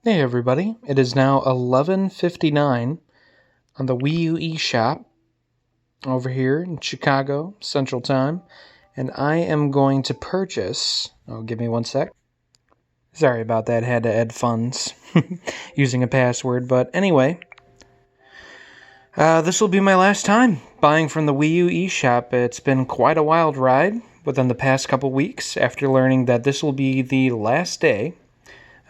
Hey everybody, it is now 11:59 on the Wii U eShop over here in Chicago Central Time, and I am going to purchase, give me one sec. Sorry about that, had to add funds using a password, but anyway, this will be my last time buying from the Wii U eShop. It's been quite a wild ride within the past couple weeks after learning that this will be the last day.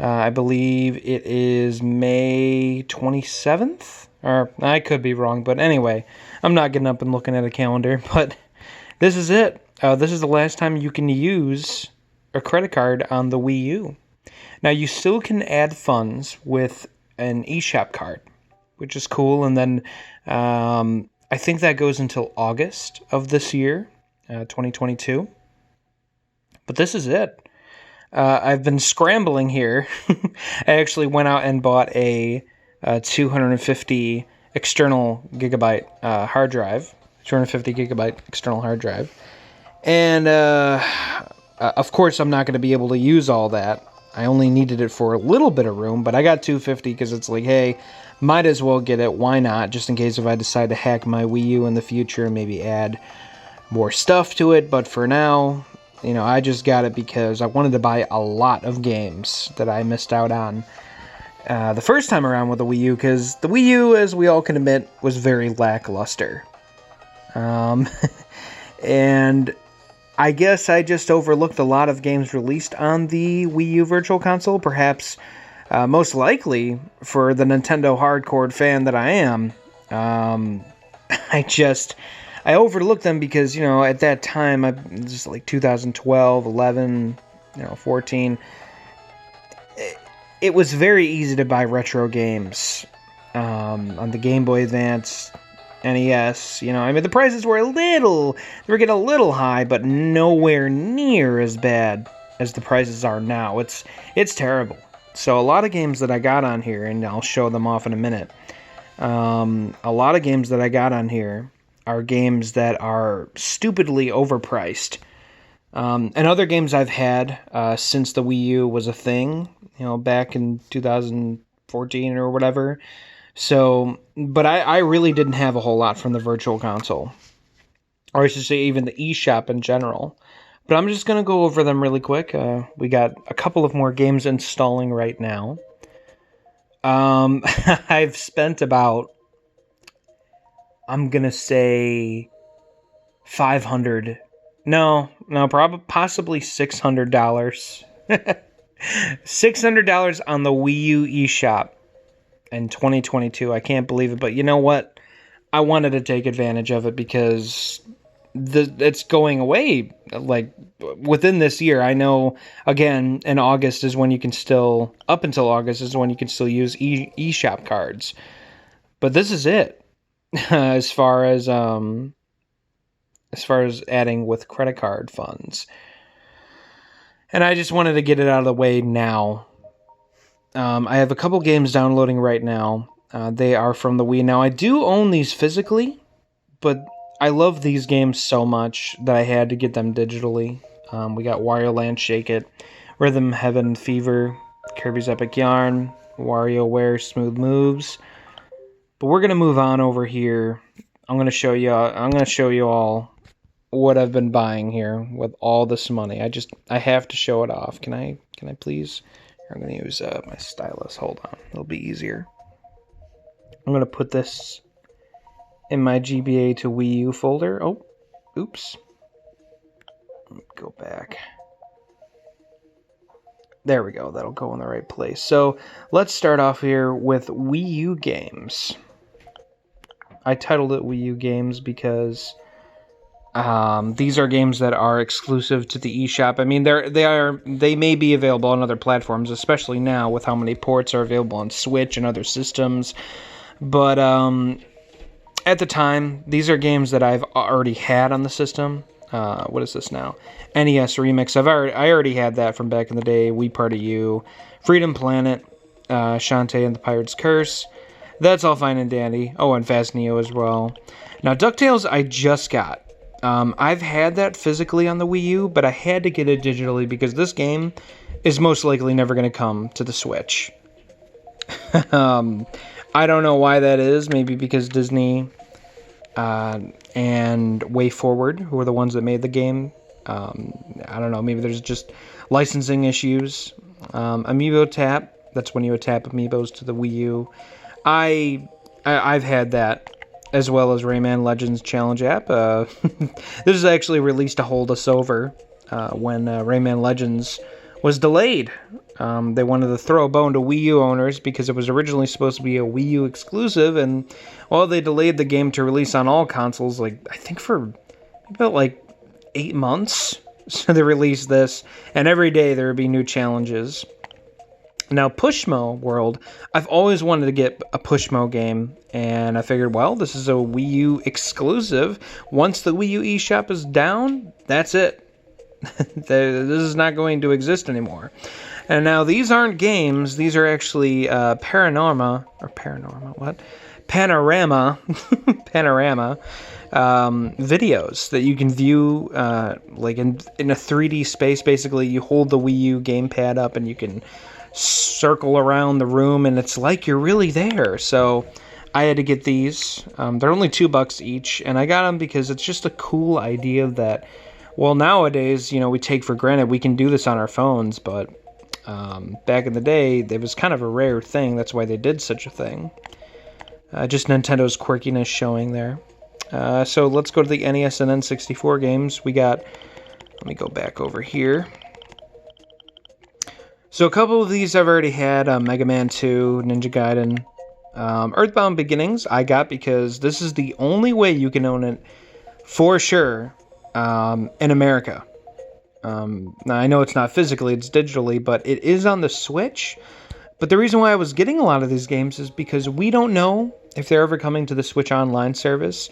I believe it is May 27th, or I could be wrong, but anyway, I'm not getting up and looking at a calendar, but this is it. This is the last time you can use a credit card on the Wii U. Now, you still can add funds with an eShop card, which is cool, and then I think that goes until August of this year, 2022. But this is it. I've been scrambling here. I actually went out and bought a 250 external gigabyte hard drive, 250 gigabyte external hard drive, and of course I'm not going to be able to use all that. I only needed it for a little bit of room, but I got 250 because it's like, hey, might as well get it. Why not? Just in case if I decide to hack my Wii U in the future and maybe add more stuff to it. But for now, I just got it because I wanted to buy a lot of games that I missed out on the first time around with the Wii U, because the Wii U, as we all can admit, was very lackluster. And I guess I just overlooked a lot of games released on the Wii U Virtual Console, perhaps most likely for the Nintendo hardcore fan that I am. I overlooked them because, at that time, just like 2012, 11, 14, it was very easy to buy retro games on the Game Boy Advance, NES. The prices were they were getting a little high, but nowhere near as bad as the prices are now. It's terrible. So a lot of games that I got on here, and I'll show them off in a minute, a lot of games that I got on here are games that are stupidly overpriced. And other games I've had since the Wii U was a thing, back in 2014 or whatever. So, but I really didn't have a whole lot from the Virtual Console. Or I should say even the eShop in general. But I'm just going to go over them really quick. We got a couple of more games installing right now. I've spent about, I'm going to say $500. Possibly $600. $600 on the Wii U eShop in 2022. I can't believe it, but you know what? I wanted to take advantage of it because it's going away like within this year. I know, again, in August is when you can still, up until August is when you can still use eShop cards. But this is it. as far as adding with credit card funds. And I just wanted to get it out of the way now. I have a couple games downloading right now. They are from the Wii. Now, I do own these physically, but I love these games so much that I had to get them digitally. We got Wario Land Shake It, Rhythm Heaven Fever, Kirby's Epic Yarn, WarioWare Smooth Moves. But we're gonna move on over here. I'm gonna show you all what I've been buying here with all this money. I have to show it off. Can I please? Here, I'm gonna use my stylus. Hold on, it'll be easier. I'm gonna put this in my GBA to Wii U folder. Oh, oops. Let me go back. There we go. That'll go in the right place. So let's start off here with Wii U games. I titled it Wii U games because these are games that are exclusive to the eShop. I mean, they may be available on other platforms, especially now with how many ports are available on Switch and other systems. But at the time, these are games that I've already had on the system. What is this now? NES Remix. I already had that from back in the day. Wii Party U, Freedom Planet, Shantae and the Pirate's Curse. That's all fine and dandy. Oh, and Fast Neo as well. Now, DuckTales I just got. I've had that physically on the Wii U, but I had to get it digitally because this game is most likely never going to come to the Switch. I don't know why that is. Maybe because Disney and Way Forward, who are the ones that made the game. I don't know. Maybe there's just licensing issues. Amiibo Tap. That's when you would tap amiibos to the Wii U. I've had that, as well as Rayman Legends Challenge app. This is actually released to hold us over when Rayman Legends was delayed. They wanted to throw a bone to Wii U owners because it was originally supposed to be a Wii U exclusive, and well, they delayed the game to release on all consoles, I think for about 8 months. So they released this, and every day there would be new challenges. Now, Pushmo World, I've always wanted to get a Pushmo game, and I figured, well, this is a Wii U exclusive. Once the Wii U eShop is down, that's it. This is not going to exist anymore. And now these aren't games, these are actually panorama videos that you can view in a 3D space. Basically, you hold the Wii U gamepad up and you can circle around the room, and it's like you're really there. So I had to get these. They're only $2 each, and I got them because it's just a cool idea that, well, nowadays, we take for granted we can do this on our phones, but back in the day, it was kind of a rare thing. That's why they did such a thing. Just Nintendo's quirkiness showing there. So let's go to the NES and N64 games. Let me go back over here. So a couple of these I've already had. Mega Man 2, Ninja Gaiden. Earthbound Beginnings I got because this is the only way you can own it for sure in America. Now, I know it's not physically, it's digitally, but it is on the Switch. But the reason why I was getting a lot of these games is because we don't know if they're ever coming to the Switch Online service.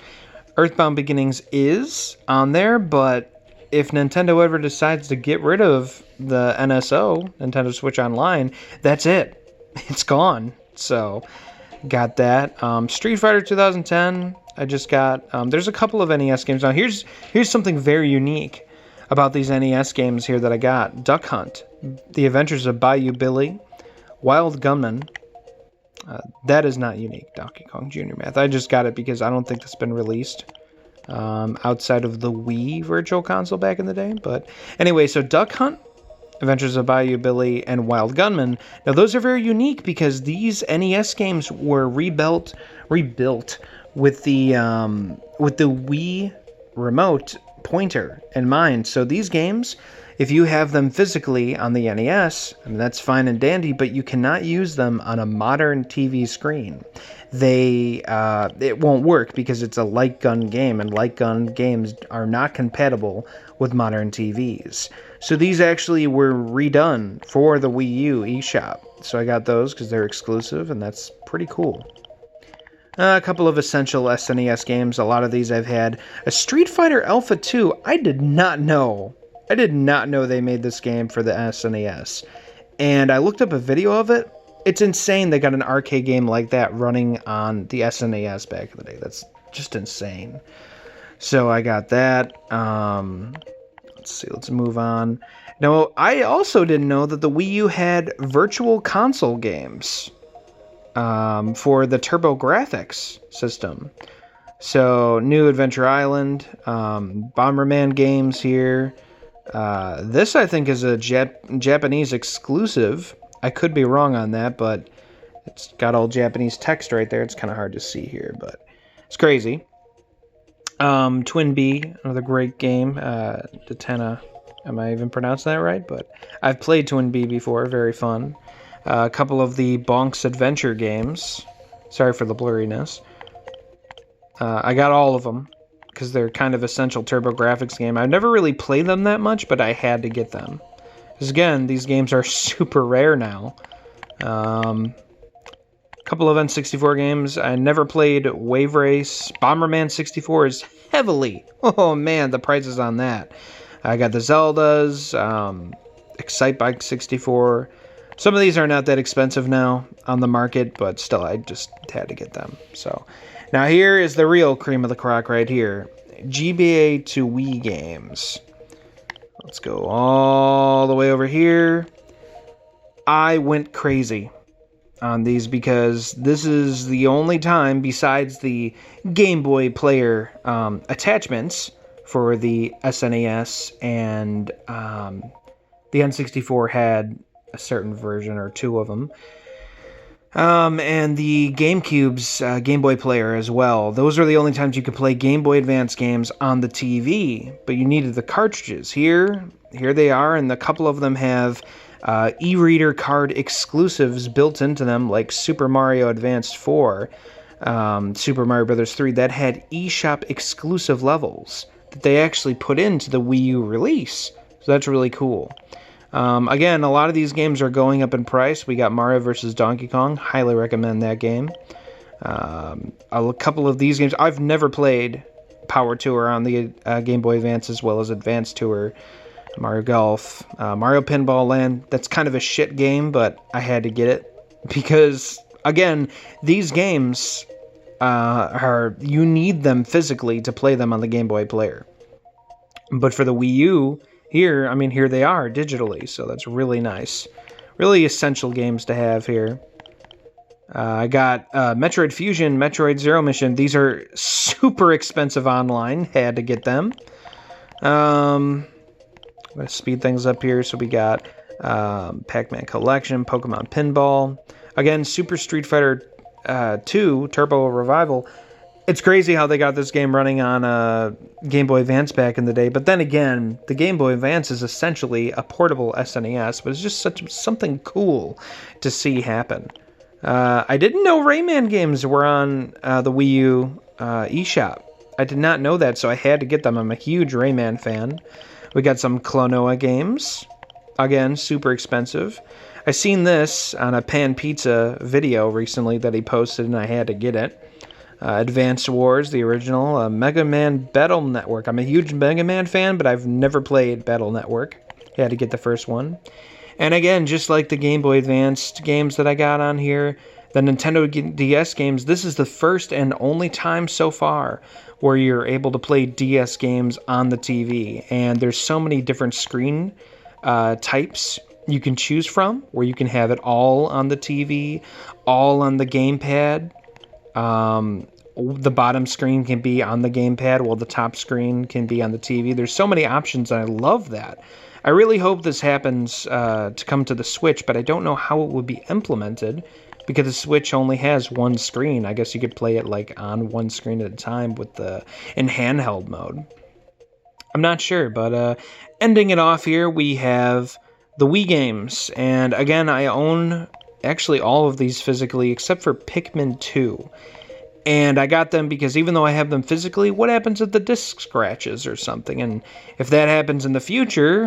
Earthbound Beginnings is on there, but if Nintendo ever decides to get rid of the NSO, Nintendo Switch Online, that's it. It's gone. So, got that. Street Fighter 2010, I just got. There's a couple of NES games. Now, here's something very unique about these NES games here that I got. Duck Hunt, The Adventures of Bayou Billy, Wild Gunman. That is not unique, Donkey Kong Jr. Math. I just got it because I don't think that's been released outside of the Wii Virtual Console back in the day. But anyway, so Duck Hunt, Adventures of Bayou Billy, and Wild Gunman. Now, those are very unique because these NES games were rebuilt with the Wii remote pointer in mind. So these games, if you have them physically on the NES, that's fine and dandy, but you cannot use them on a modern TV screen. It won't work because it's a light gun game, and light gun games are not compatible with modern TVs. So these actually were redone for the Wii U eShop. So I got those because they're exclusive, and that's pretty cool. A couple of essential SNES games. A lot of these I've had. A Street Fighter Alpha 2. I did not know they made this game for the SNES. And I looked up a video of it. It's insane they got an arcade game like that running on the SNES back in the day. That's just insane. So I got that. Let's see. Let's move on. Now, I also didn't know that the Wii U had virtual console games for the TurboGrafx system. So, New Adventure Island, Bomberman games here. This, I think, is a Japanese exclusive. I could be wrong on that, but it's got all Japanese text right there. It's kind of hard to see here, but it's crazy. Twin Bee, another great game. Detena, am I even pronouncing that right? But I've played Twin Bee before. Very fun. A couple of the Bonk's Adventure games. Sorry for the blurriness. I got all of them because they're kind of essential TurboGrafx game. I've never really played them that much, but I had to get them. Because again, these games are super rare now. A couple of N64 games. I never played Wave Race. Bomberman 64 is heavily. Oh man, the prices on that. I got the Zeldas. Excite Bike 64. Some of these are not that expensive now on the market, but still, I just had to get them. So, now here is the real cream of the crop right here. GBA to Wii games. Let's go all the way over here. I went crazy. on these because this is the only time, besides the Game Boy player attachments for the SNES and the N64 had a certain version or two of them. And the GameCube's Game Boy player as well. Those are the only times you could play Game Boy Advance games on the TV, but you needed the cartridges. Here they are, and a couple of them have e-reader card exclusives built into them, like Super Mario Advance 4, Super Mario Bros. 3, that had eShop exclusive levels that they actually put into the Wii U release. So that's really cool. Again, a lot of these games are going up in price. We got Mario vs. Donkey Kong. Highly recommend that game. A couple of these games. I've never played Power Tour on the Game Boy Advance as well as Advance Tour. Mario Golf. Mario Pinball Land. That's kind of a shit game, but I had to get it. Because, again, these games you need them physically to play them on the Game Boy player. But for the Wii U, here they are digitally, so that's really nice. Really essential games to have here. I got Metroid Fusion, Metroid Zero Mission. These are super expensive online. Had to get them. I'm going to speed things up here. So we got Pac-Man Collection, Pokemon Pinball. Again, Super Street Fighter 2 Turbo Revival. It's crazy how they got this game running on a Game Boy Advance back in the day. But then again, the Game Boy Advance is essentially a portable SNES, but it's just something cool to see happen. I didn't know Rayman games were on the Wii U eShop. I did not know that, so I had to get them. I'm a huge Rayman fan. We got some Klonoa games. Again, super expensive. I seen this on a Pan Pizza video recently that he posted, and I had to get it. Advance Wars, the original, Mega Man Battle Network. I'm a huge Mega Man fan, but I've never played Battle Network. Had to get the first one. And again, just like the Game Boy Advance games that I got on here, the Nintendo DS games, this is the first and only time so far where you're able to play DS games on the TV. And there's so many different screen types you can choose from, where you can have it all on the TV, all on the gamepad. The bottom screen can be on the gamepad, while the top screen can be on the TV. There's so many options, and I love that. I really hope this happens to come to the Switch, but I don't know how it would be implemented, because the Switch only has one screen. I guess you could play it like on one screen at a time in handheld mode. I'm not sure, but ending it off here, we have the Wii games. And again, I own actually all of these physically except for Pikmin 2. And I got them because even though I have them physically, what happens if the disc scratches or something? And if that happens in the future,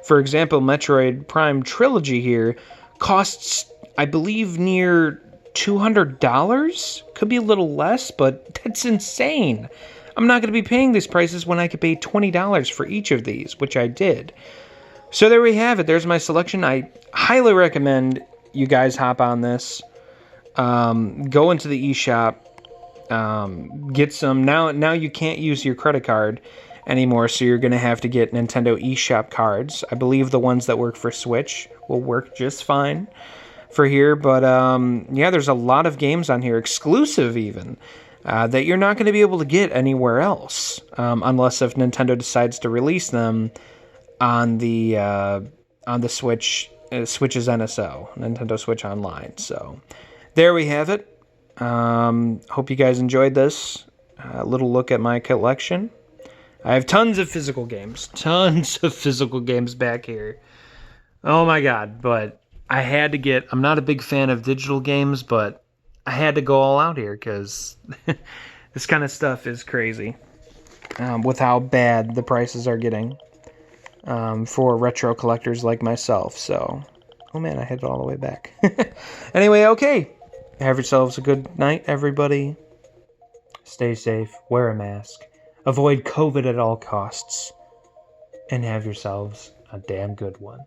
for example, Metroid Prime Trilogy here costs, I believe, near $200? Could be a little less, but that's insane. I'm not going to be paying these prices when I could pay $20 for each of these, which I did. So there we have it. There's my selection. I highly recommend you guys hop on this. Go into the eShop. Get some. Now you can't use your credit card anymore, so you're going to have to get Nintendo eShop cards. I believe the ones that work for Switch will work just fine for here. But yeah, there's a lot of games on here, exclusive even, that you're not going to be able to get anywhere else, unless if Nintendo decides to release them on the Switch, Switch's NSO, Nintendo Switch Online. So there we have it. Hope you guys enjoyed this little look at my collection. I have tons of physical games back here. Oh my god, but I had to get, I'm not a big fan of digital games, but I had to go all out here because this kind of stuff is crazy with how bad the prices are getting for retro collectors like myself. So, oh man, I hit it all the way back. Anyway, okay. Have yourselves a good night, everybody. Stay safe, wear a mask, avoid COVID at all costs, and have yourselves a damn good one.